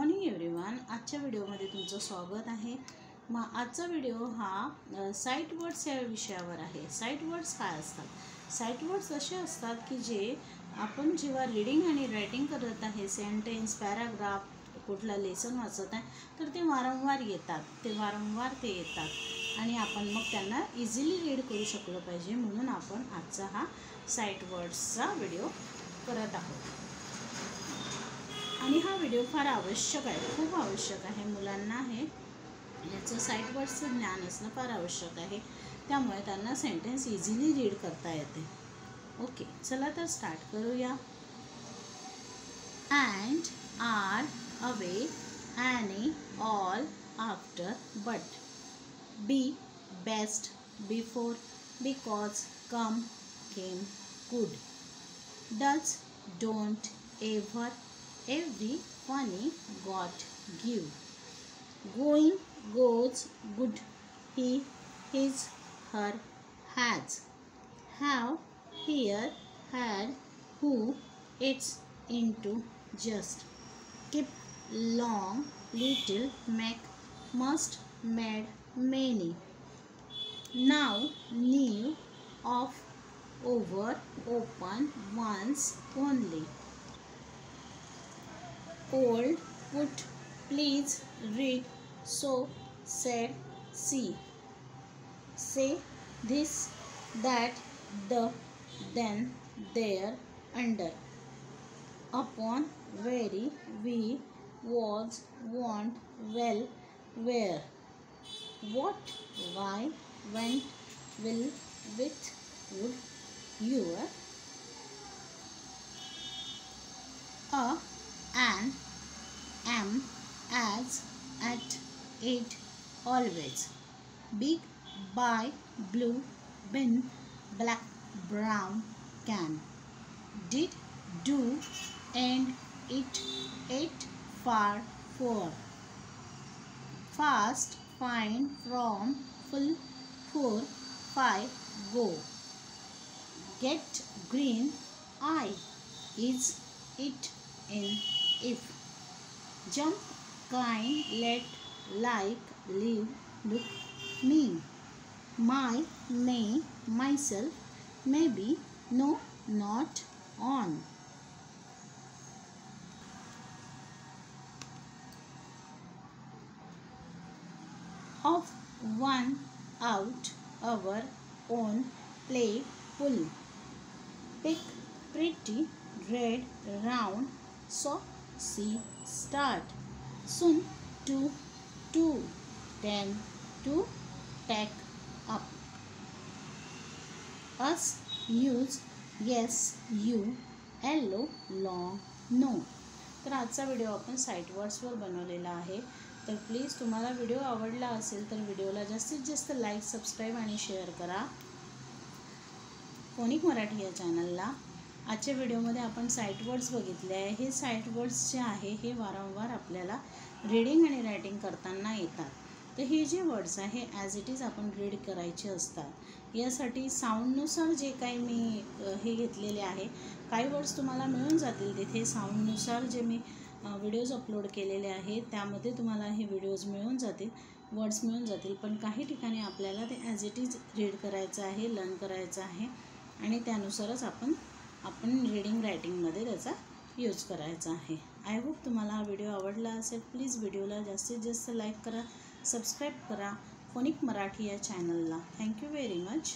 Morning everyone. आजच्या व्हिडिओमध्ये तुमचं स्वागत आहे. मग आजचा व्हिडिओ हा साईट वर्ड्स या विषयावर आहे. साईट वर्ड्स काय असतात? साईट वर्ड्स असे असतात की जे आपण जेव्हा रीडिंग आणि रायटिंग करत आहे, सेंटेन्स, पॅराग्राफ, कुठला लेसन वाचत आहे, तर ते वारंवार येतात आणि आपण मग त्यांना इझिली रीड करू शकलो पाहिजे, म्हणून आपण आजचा हा साईट वर्ड्सचा व्हिडिओ करत आहोत. आणि हा व्हिडिओ फार आवश्यक आहे, खूप आवश्यक आहे. मुलांना हे याचं साईट वर्ड्सचं ज्ञान असणं फार आवश्यक आहे. त्यामुळे त्यांना सेंटेन्स इझिली रीड करता येते. ओके, चला तर स्टार्ट करूया. And, are, away, any, all, after, but, be, best, before, because, come, came, good, does, don't, ever, every, funny, got, give, going, goes, good, he, his, her, has, have, here, had, who, its, into, just, keep, long, little, make, must, made, many, now, new, of, over, open, once, only, old, put, please, read, so, said, see, say, this, that, the, then, there, under, upon, very, we, was, want, well, where, what, why, went, will, with, would, your, a, an, am, as, at, it, always, big, by, blue, bin, black, brown, can, did, do, and, it, ate, far, for, fast, find, from, full, for, five, go, get, green, I, is, it, in, if, jump, kind, let, like, live, look, me, my, may, myself, maybe, no, not, on, of, one, out, our, own, play, pull, pick, pretty, red, round, so, see, start, soon, to, two, ten, to, take, up, us, use, yes, you, yellow, long, no. तर आजचा video आपण site वर्ड्सवर बनवलेला आहे. तर please तुम्हाला video आवडला असेल तर व्हिडिओला जास्तीत जास्त लाईक, सबस्क्राईब आणि शेअर करा. फोनिक मराठी या चॅनलला. आजच्या व्हिडिओमध्ये आपण साईट वर्ड्स बघितले आहे. हे साईट वर्ड्स जे आहे हे वारंवार आपल्याला रीडिंग आणि रायटिंग करताना येतात. तर हे जे वर्ड्स आहे ॲज इट इज आपण रीड करायचे असतात. यासाठी साऊंडनुसार जे काही मी हे घेतलेले आहे, काही वर्ड्स तुम्हाला मिळून जातील तिथे. साऊंडनुसार जे मी व्हिडिओज अपलोड केलेले आहेत त्यामध्ये तुम्हाला हे व्हिडिओज मिळून जातील, वर्ड्स मिळून जातील. पण काही ठिकाणी आपल्याला ते ॲज इट इज रीड करायचं आहे, लर्न करायचं आहे आणि त्यानुसारच आपण रीडिंग रायटिंगमध्ये त्याचा यूज करायचा आहे. आय होप तुम्हाला हा व्हिडिओ आवडला असेल. प्लीज व्हिडिओला जास्तीत जास्त लाईक करा, सबस्क्राईब करा फोनिक मराठी या चॅनलला. Thank you very much.